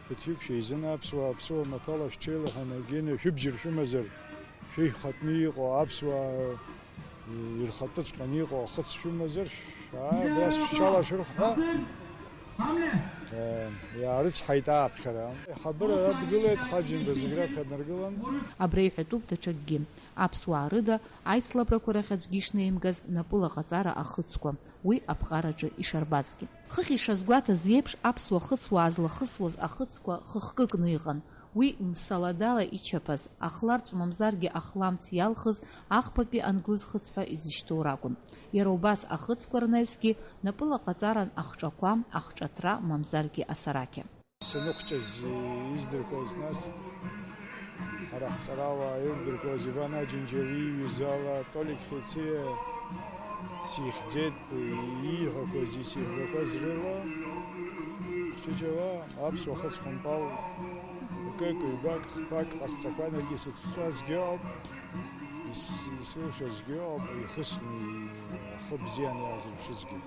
Speaker 20: Ԥыҭҩык шәеизаны аԥсуаа маҭәала шәҽеилаҳәаны агьины шәыбџьыр шәымазар, шәеихатәны иҟоу аԥсуаа ирхатәыҵәҟьаны иҟоу ахыц шәымазар, абас шәҽалашәырхәа иаарыцҳаит ааԥхьара. Иҳабыра адгылеит, хаџьымба зегь раԥхьа днаргылан.
Speaker 18: Абра иҳәатәуп даҽакгьы. Аԥсуаа рыда аицлабрақәа рахь аӡәгьы ишнеимгаз напыла ҟаҵара ахыцқәа, уи аԥҟараҿы ишарбазгьы. Хыхь ишазгәаҭаз еиԥш аԥсуа хыцуаа злахысуаз ахыцқәа хыхкыкны иҟан. Уи мсаладала ичаԥаз, ахларҵә мамзаргьы ахламц иалхыз ахԥатәи англыз хыцҳәа изышьҭоу ракәын. Иара убас ахыцқәа рнаҩсгьы напыла ҟаҵаран ахҿақәа, ахҿаҭра мамзаргьы асарақьа.
Speaker 20: Саныхәҷаз издырқәоз нас ҳара ҳҵарауаа ирдырқәоз Иван Аџьынџьали иҩызала Толик Хециа сихьӡеит, ииҳәақәоз исеиҳәақәаз рыла ҷыҷала аԥсуа хыцхәымпал икык-ҩбак, хԥак ҟасҵақәанагьы сыцәшәазгьы ауп, исылшазгьы ауп, ихысны ахы бзианы иаазырԥшызгьы.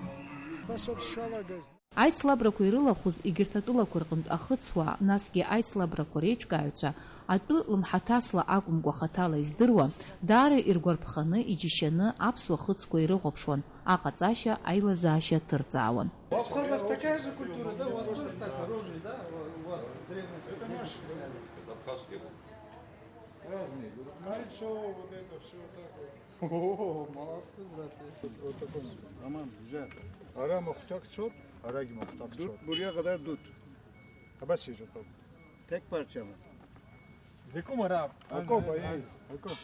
Speaker 20: Басоуп сшалагаз.
Speaker 18: Аицлабрақәа ирылахәыз егьырҭ атәылақәа рҟынтә ахыцуаа, насгьы аицлабрақәа реиҿкааҩцәа, атәы лымҳаҭасла акәымкәа хаҭала издыруа, даара иргәарԥханы, иџьашьаны аԥсуа хыцқәа ирыхәаԥшуан, аҟаҵашьа, аилазаашьа ҭырҵаауан.
Speaker 10: У абхазов такая же культура, да? У вас тоже так, оружие, да? У вас древнее. Это наш. Разные. Кольцо, вот это все так вот. О, молодцы, брат. Вот такой. Роман, взять. Ара мухтак цот, араги мухтак цот. Буря kadar dut. Абас ежет. Tek parça mı? Зекума раб. Окопа, окоп.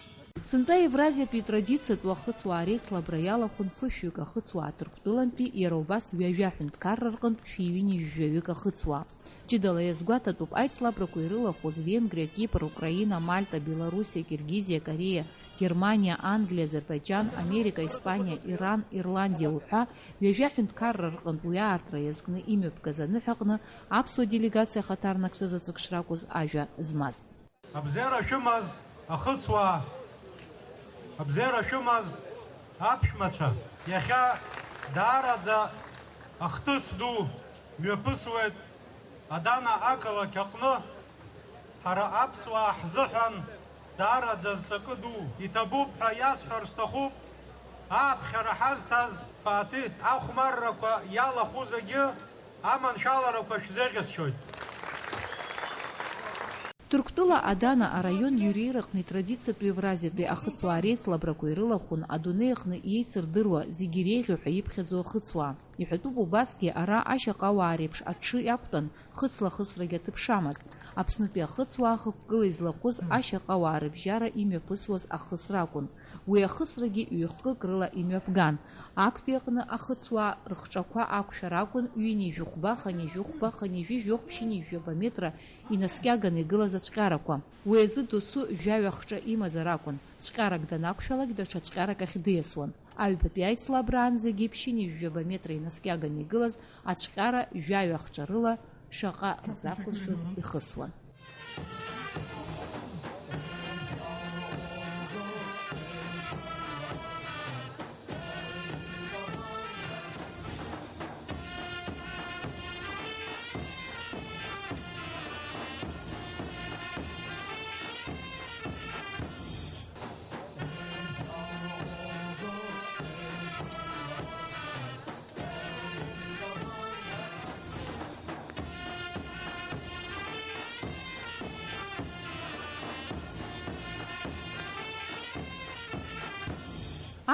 Speaker 18: Сынтәа евразиатәи традициатәу ахыцуаа реицлабра иалахәын фышәҩык ахыцуаа Ҭырқәтәылантәи, иара убас ҩажәаҳәынҭқарра рҟынтә шәиҩини жәаҩык ахыцуаа. Ҷыдала иазгәаҭатәуп аицлабрақәа ирылахәыз Венгриа, Кипр, Украина, Мальта, Белоруссия, Киргизия, Корея, Германия, Англия, Азербайџьан, Америка, Испания, Иран, Ирландиа уҳәа ҩажәаҳәынҭқарра рҟынтә уи аартра иазкны имҩаԥгаз аныҳәаҟны аԥсуа делегациа ахаҭарнакцәа заҵәык шракәыз ажәа змаз.
Speaker 21: Абзера шәымаз ахыцуаа, абзера шәымаз аԥшәмацәа, иахьа даараӡа ахҭыс ду мҩаԥысуеит Адана ақалақь аҟны, ҳара аԥсуаа ҳзыҳәан даараӡа зҵакы ду иҭабуп ҳәа иасҳәар сҭахуп, ааԥхьара ҳазҭаз Фатиҳ ахәмаррақәа иалахәу зегьы аманшәаларақәа шәзеӷьасшьоит.
Speaker 18: Ҭырқәтәыла Адана араион Иуриераҟны традициатәу евразиатәи ахыцуаа реицлабрақәа ирылахәын адунеи аҟны иеицырдыруа зегьы иреиӷьу ҳәа иԥхьаӡо ахыцуаа. Иҳәатәуп убасгьы ара ашьаҟауаа реиԥш аҽы иақәтәан хыцлахысрагьы аҭыԥшамызт. Аԥснытәи ахыцуаа хықәкыла излахәыз ашьаҟауаа рыбжьара имҩаԥысуаз ахыс ракәын. Уи ахысрагьы ҩ-хкык рыла имҩаԥган. Актәи аҟны ахыцуаа рыхҿақәа ақәшәар акәын ҩ-нижәыхәба, х-нижәыхәба, х-нижәи-жәохә, ԥшьи-нижәжәаба метра инаскьаганы игылаз ацәҟьарақәа. Уи азы досу жәаҩа-хҿа имазар акәын. Цәҟьарак данақәшәалак даҽа цәҟьарак ахь диасуан. Аҩбатәи аицлабраан зегьы ԥшьи-нижәжәаба метра инаскьаганы игылаз ацәҟьара жәаҩа-хҿа рыла шаҟа рзақәыршәыз ихысуан.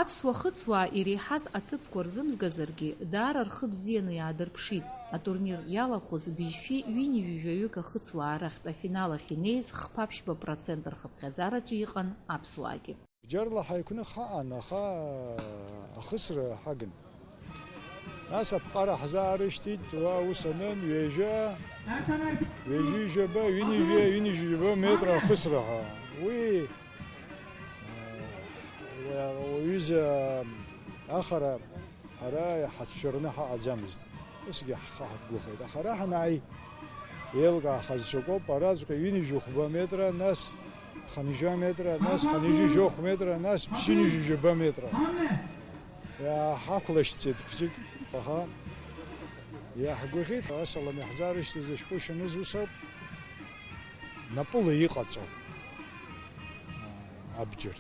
Speaker 18: Аԥсуа хыцуаа иреиҳаз аҭыԥқәа рзымзгазаргьы, даара рхы бзианы иаадырԥшит. Атурнир иалахәыз быжьшәи ҩынҩажәаҩык ахыцуаа рахьтә афинал ахь инеиз хԥа-ԥшьба процент рхыԥхьаӡараҿы иҟан аԥсуаагьы.
Speaker 20: Бџьарла ҳаиқәны ҳаҟан, аха ахысра ҳагын. Нас аԥҟара ҳзаарышьҭит, уа ус анын, ҩажәижәаба, ҩынҩажәаба метр ахысраха. Уи уҩыза ахара ҳара ҳацәшәарны ҳаҟаӡамызт. Усгьы ҳхаҳгәыхеит. Аха ара ҳанааи еилкаахаз шьоукоуп, араҵәҟьа ҩынҩажәа метра, нас ханижа метра, нас ханижа метра, нас ԥшьынҩажәа метра. Ҳақәлашьцеит хәҷык. Аха иаҳгәыӷит, асалам иаҳзаарышьҭыз ашәҟәы шаныз ус ауп, напыла иҟаҵо абџьар.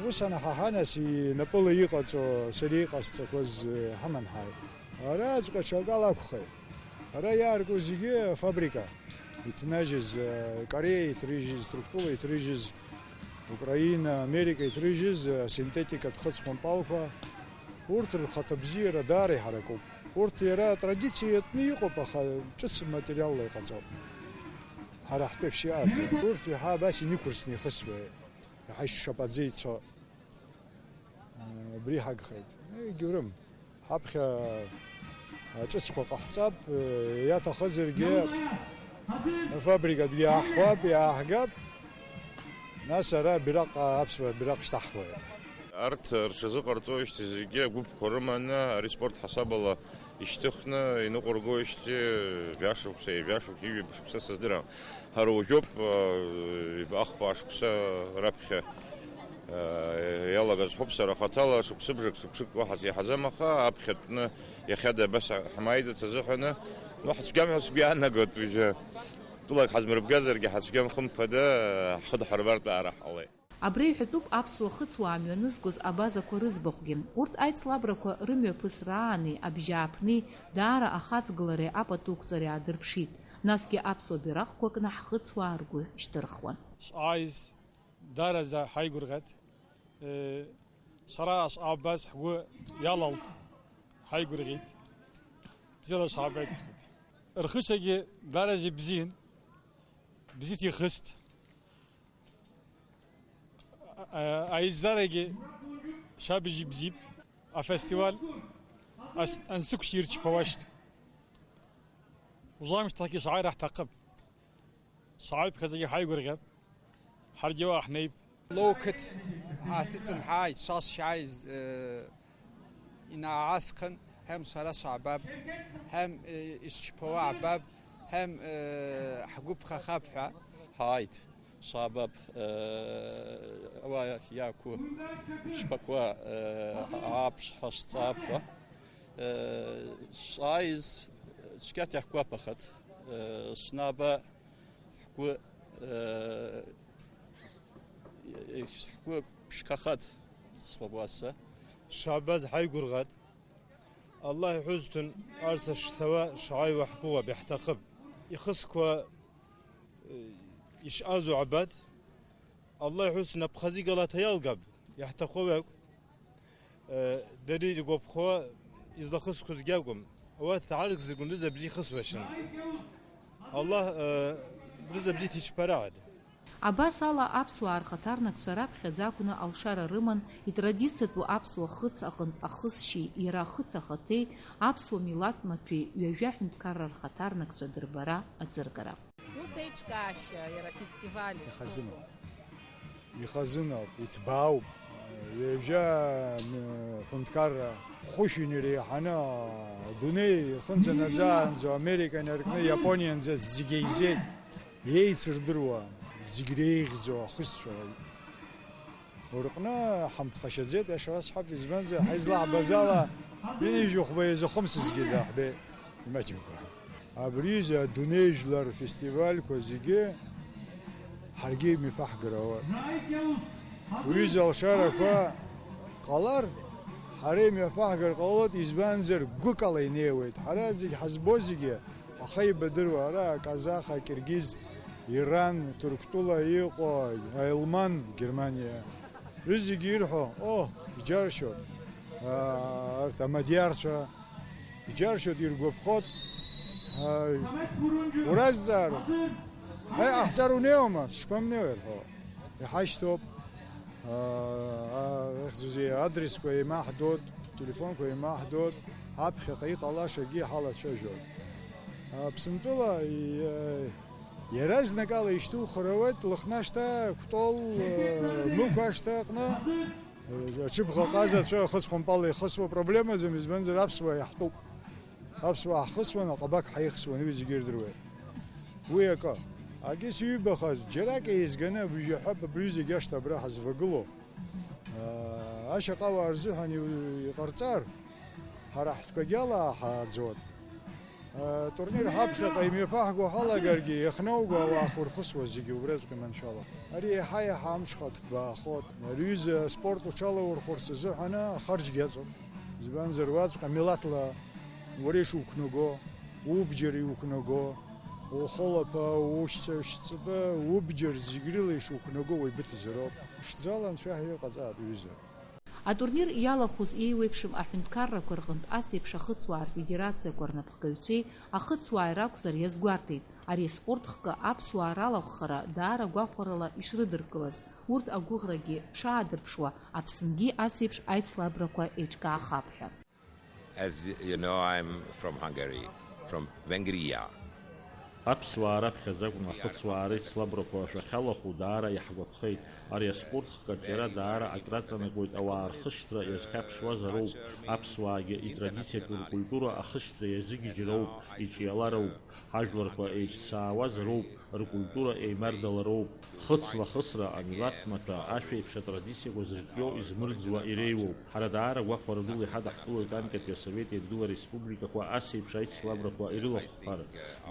Speaker 20: Ус анаҳаҳа, нас напыла иҟаҵо сара иҟасҵақәаз ҳаман ҳааит. Араҵәҟьа ҽакала акәхеит. Ара иаарго зегьы фабрика. Иҭнажьыз Корея, иҭрыжьыз Турктула, иҭрыжьыз Украина, Америка, иҭрыжьыз синтетикатә хыцхәымпалқәа. Урҭ рхаҭа бзиара даара иҳаракуп. Урҭ иара атрадициатәны иҟоуп, аха ҿыц материалла иҟаҵоуп. Ҳара ҳтәеиԥш иааӡам. Урҭ иаҳа абас инықәырсны ихысуа, иаҳа ишшапаӡы ицо. Абри ҳагхеит. Егьаурым. Ҳаԥхьа ҿыцқәа ҟаҳҵап, иаҭахызаргьы афабрикатә иааҳхәап, иааҳгап. Нас ара бираҟ аԥсуа бираҟ шьҭаҳхуеит.
Speaker 4: Арҭ рҽазыҟарҵоижьҭеи зегьы агәыԥқәа рыманы ари спорт ҳасабала ишьҭыхны иныҟәыргоижьҭеи жәашықәса, ижәашықә, ижәибашықәса сыздырам. Ҳара уажәоуп ахԥа шықәса раԥхьа иалагаз ҳоуп сара хаҭала шықәсыбжак, шықәсык уаҳа иаҳаӡам, аха аԥхьатәны иахьада абас ҳмааидац азыҳәаны ҳацәгьам ҳәа сгәы иаанагоит уажәы. Тәылак ҳазмырбгазаргьы ҳацәгьам хымԥада ҳхыдҳарбартә аараҳҟалеит.
Speaker 18: Абри иҳәатәуп аԥсуа хыцуаа мҩанызгоз абазақәа рыӡбахәгьы. Урҭ аицлабрақәа рымҩаԥысраани, абжьааԥни, даара ахаҵгылареи апатуқәҵареи аадырԥшит. Насгьы аԥсуа бираҟқәак ҳхыцуаа ргәы шьҭырхуан.
Speaker 22: Шҟааиз дараӡа ҳаигәырӷьеит. Сара шҟаабаз ҳгәы иалалт, ҳаигәырӷьеит. Бзиала шҟаабеит ҳхит. Рхышьагьы дараӡа бзиан, бзиа ихыст. Аиздарагьы шабыжьи бзип, афестиваль ансықәшьи ирчԥауашт. Ужамшьҭахьгьы шааира ҳҭахып. Шааиԥхьазагьы ҳаигәырӷьап, ҳаргьы уа ҳнеип.
Speaker 23: Лоукыт ҳаҭыҵын ҳааит, шас шааиз инааасхын, ҳем сара шаабаб, ҳем ишчԥауа абаб, ҳем ҳгәы ԥхахап ҳәа
Speaker 24: ҳааит. Шабаб ава яку шпаква апш хашцапха шайз шкат яхква пахат шнаба хку хку шкахат свабаса
Speaker 25: شعباز حيقرغد الله يحوزتن أرسش سوا شعاي وحكوة بيحتقب يخصكوا يشازو عباد الله يحوزنا بخزي قالت يالقب يحتقوك دري يقوب خوا إذا خصكوا زجاجم أوقات تعالج زقون لذا بزي خصوشن الله لذا بزي تشبراد
Speaker 18: Абас ала аԥсуаа рхаҭарнакцәа раԥхьаӡа акәны алшара рыман итрадициатәу аԥсуа хыц аҟынтә ахысшьи иара ахыц ахаҭеи аԥсуа милаҭ-маҭәеи ҩажәа ҳәынҭқарра рхаҭарнакцәа дырбара аӡыргара.
Speaker 26: Ус еиҿкаашьа иара афестиваль.
Speaker 20: Ихазыноуп, иҭбаауп, ҩажәа ҳәынҭқарра хәышәын иреиҳаны адунеи хынӡанаӡаанӡа Америка инаркны Иапонианӡа зегьы еизеит, еицырдыруа. Зигреихзо ахысшәа урҟны ҳамԥхашьаӡеит ашьасҳап избанза ҳаизлаҳбазала инижәыхәба иазыхымсызгьы даҳбе имаҷымкәа абри адунеи жәлар фестивальқәа зегьы ҳаргьы имиԥаҳгарауа уҩыза алшарақәа ҟалар ҳара имиԥаҳгар ҟалоит избанзар гәыкала инеиуеит ҳара зегьы ҳазбо зегьы ҳаха ибадыруа ара казах, акиргиз, Иран, Турктула, Иҟо, Айлман, Германия. Рызегьы ирҳәо, иџьаршьоит, арҭ амадиарцәа иџьаршьоит, иргәаԥхоит, уразҵаароуп, ҳаҳцар унеиуама, сышԥамнеиуеи рҳәо, иҳашьҭоуп, адресқәа еимаҳдоит, телефонқәа еимаҳдоит, ҳаԥхьаҟа иҟалашагьы ҳалацәажәоит. Аԥсынтәыла иаразнак ала ишьҭухыр ауеит, Лыхнашьҭа, Кәтол, Мықә ашҭа аҟны аҽыбӷа ҟазацәа ахысхәампала ихысуа проблемаӡам, избанзар аԥсуаа иаҳтәуп. Аԥсуаа ҳхысуан, аҟабақ ҳаихсуан, уи зегьы ирдыруеит. Уи акы. Агьыс иҩбахаз џьарак еизганы абри зегьы ашҭа абра ҳазвагыло, ашьаҟауаа рзыҳәан иҟарҵар, ҳара ҳтәқәагьы алааҳааӡоит. Турнир ҳаԥхьаҟа имҩаԥаҳго ҳалагаргьы, иахнауго ауаа хурхысуаз зегьы убраҵәҟьа маншәала. Ари еиҳа-еиҳа амҽхак ҭбаахоит. Ари аспорт уҽалаурхәырц азыҳәаны ахарџьгьы аҵоуп. Избанзар уаҵәҟьа милаҭла уара ишуқәнаго, убџьар иуқәнаго, ухолаԥа, ушьцатәы, убџьар зегь рыла ишуқәнаго уаҩбыҭазароуп. Ԥшӡала анцәа иҟаҵааит уҩыза.
Speaker 18: Атурнир иалахәыз еиуеиԥшым аҳәынҭқаррақәа рҟынтә ас еиԥш ахыцуаа рфедерациақәа рнапхгаҩцәеи ахыцуаа ракәзар иазгәарҭеит, ари аспорт хкы аԥсуаа ралахәхара даара гәахәарала ишрыдыркылаз, урҭ агәыӷрагьы шаадырԥшуа, Аԥсынгьы ас еиԥш аицлабрақәа еиҿкаахап ҳәа.
Speaker 2: As you know, I'm from Hungary, from Vengria.
Speaker 19: Аԥсуаа раԥхьаӡа акәын ахыцуаа реицлабрақәа шахьалахәу даара иаҳгәаԥхеит. Ари аспорт хкаҿиара даара акраҵанакуеит, ауаа рхышьҭра иазхьаԥшуазароуп, аԥсуаагьы итрадициатә ркультура ахышьҭра иазыгьежьроуп, иҿиалароуп, ҳажәларқәа еиҿцаауазароуп, ркультура еимардалароуп. Хыцла-хысра амилаҭ маҭәа ашәеиԥш атрадициақәа зырҿио измырӡуа иреиуоуп. Ҳара даара гәахәара дула иҳадаҳкылоит анкьатәи асовет Еидгыла республикақәа ас еиԥш аицлабрақәа ирылахәхар.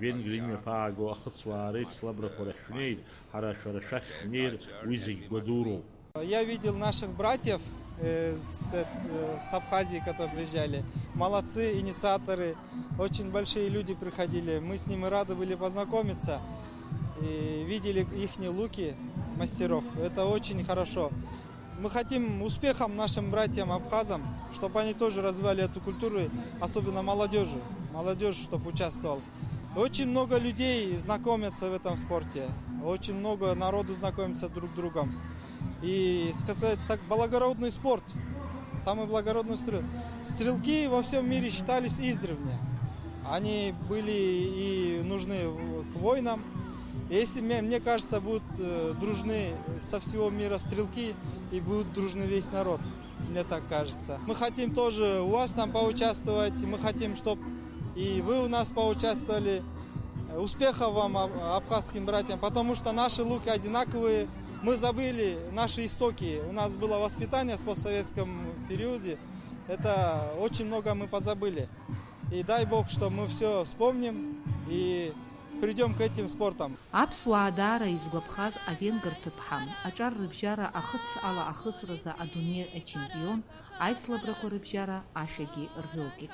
Speaker 19: Венгриа имҩаԥааго ахыцуаа реицлабрақәа рахьнеит, ҳара шәара шәахь ҳнеир, уи зегь гәадуроуп.
Speaker 5: Я видел наших братьев с Абхазии, которые приезжали. Молодцы, инициаторы, очень большие люди приходили. Мы с ними рады были познакомиться и видели их луки мастеров. Это очень хорошо. Мы хотим успехом нашим братьям абхазам, чтобы они тоже развивали эту культуру, особенно молодежи. Молодежь, чтобы участвовал. Очень много людей знакомятся в этом спорте. Очень много народу знакомится друг с другом. И сказать так, благородный спорт. Самый благородный спорт. Стрелки во всем мире считались издревле. Они были и нужны к войнам. Если, мне кажется, будут дружны со всего мира стрелки, и будут дружны весь народ. Мне так кажется. Мы хотим тоже у вас там поучаствовать. Мы хотим, чтобы и вы у нас поучаствовали. Успехов вам, абхазским братьям, потому что наши луки одинаковые. Мы забыли наши истоки. У нас было воспитание в постсоветском периоде. Это очень много мы позабыли. И дай Бог, что мы все вспомним и придем к этим спортам.
Speaker 18: Аԥсуаа даара изгәаԥхаз авенгр ҭыԥҳа, аҿар рыбжьара ахыц ала ахысразы адунеи ачемпион, аицлабрақәа рыбжьара ашәагьы рзылкит.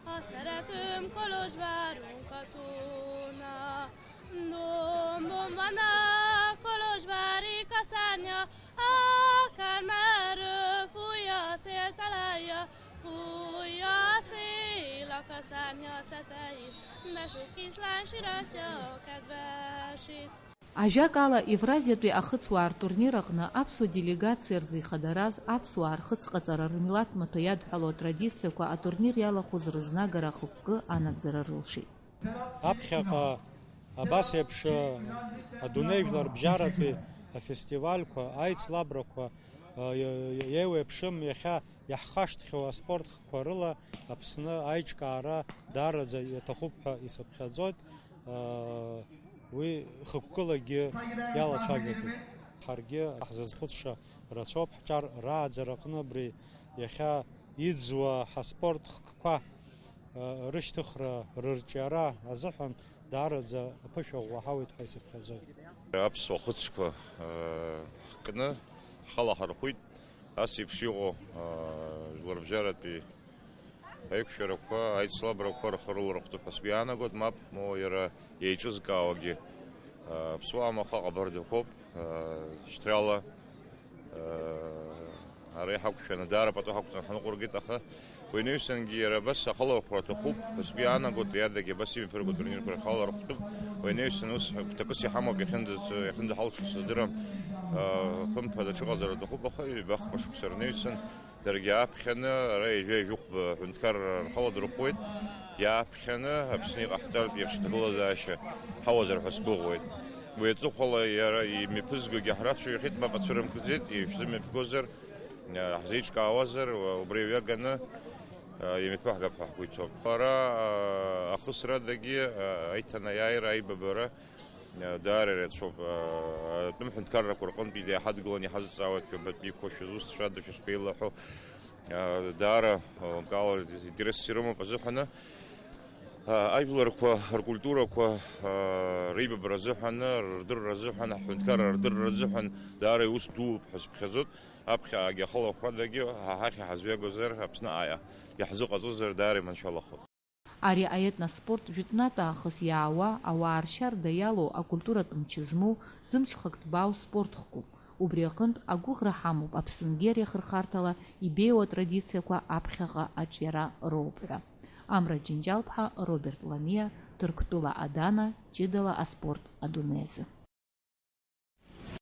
Speaker 6: A szeretőm Kolozsvárunk katona, dombon van a kolozsvári kaszárnya, akár merről fújja a szél találja, fújja a szél a kaszárnya tetejét, de sok kislány siratja a kedvesét.
Speaker 18: Ажәакала Евразиатәи ахыцуаа ртурнир аҟны аԥсуа делегациа рзы ихадараз аԥсуаа рхыҵҟаҵара рмилаҭ маҭәа иадҳәало атрадициақәа атурнир иалахәыз рызнагара ахықәкы анагӡара рылшеит.
Speaker 22: Аԥхьаҟа абас еиԥш адунеижәлар бжьаратәи афестивальқәа, аицлабрақәа еиуеиԥшым иахьа иаҳхашҭхьоу аспорт хкқәа рыла Аԥсны аиҿкаара даараӡа иаҭахуп ҳәа исыԥхьаӡоит. Уи хықәкылагьы иалацәажәатәуп. Ҳаргьы ҳзазхәыцша рацәоуп ҳҿар рааӡара аҟны абри иахьа иӡуа ҳаспорт хкқәа рышьҭыхра, рырҿиара азыҳәан даараӡа аԥышәа ӷәаҳауеит ҳәа исыԥхьаӡоит.
Speaker 4: Аԥсуа хыцқәа ҳкны ҳалаҳархәит, ас еиԥш иҟоу жәларбжьаратәи аиқәшәарақәа, аицлабрақәа рхы-рыларҟәтәуп ҳәа сгәы иаанагоит, мап, иара еиҿызкаауагьы ԥсуаа махаҟа бардақәоуп, шьҭрала ара иҳақәшәаны даара пату ҳақәҵаны ҳныҟәыргеит, аха уаҩнаҩсангьы иара абас ахалархәра аҭахуп, сгәы иаанагоит иадаги абас имҩаԥырго атурнирқәа рхалархәтәуп, уаҩнаҩсан ус ҭакыс иҳамоуп иахьынӡаҳалҵуа сыздырам, хымԥада ҽыҟазар аҭахуп, аха ҩбахп ашықәса рнаҩсан даргьы ааԥхьаны ара ижәы-ижәыхәба аҳәынҭқар рхаладырхәуеит, иааԥхьаны Аԥсны иҟаҳҵаратәы еиԥш аҭагылазаашьа ҳауазар ҳәа сгәыӷуеит. Уи аҵыхәала иара имҩаԥызгогьы ҳрацәажәахьеит, мап ацәырымкӡеит, ишәзымҩаԥгозар, ҳзеиҿкаауазар, убри ҩаганы имҩаԥыҳгап ҳәа ҳгәы иҭоуп. Ара ахысрадагьы аиҭанеиааира, аибабара даара иреицәоуп. Атәым ҳәынҭқаррақәа рҟынтә иааҳадгыланы иҳазҵаауеит ҳәа иқәушьыз ус шәада шәышԥеилаҳәо, даара ҟала интересс ирымоуп азыҳәаны ажәларқәа ркультурақәа реибабара азыҳәаны, рдырра азыҳәан, аҳәынҭқарра рдырра азыҳәан даара иус дууп ҳәа сыԥхьаӡоит. Аԥхьаагьы ахалархәрадагьы ҳахь иҳазҩагозар, Аԥсны иаҳзыҟаҵозар даара иманшәалахоит.
Speaker 18: Ари аетноспорт жәытәнатә аахыс иаауа, ауаа ршьарда иалоу акультуратә мч змоу зымчхак ҭбаау спортхкуп. Убри аҟынтә агәыӷра ҳамоуп Аԥсынгьы ариахырхарҭала ибеиоу атрадициақәа аԥхьаҟа аҿиара роуп ҳәа. Амра Џьынџьал-ԥҳа, Роберт Ламиа, Ҭырқәтәыла Адана, Ҷыдала аспорт адунеизы.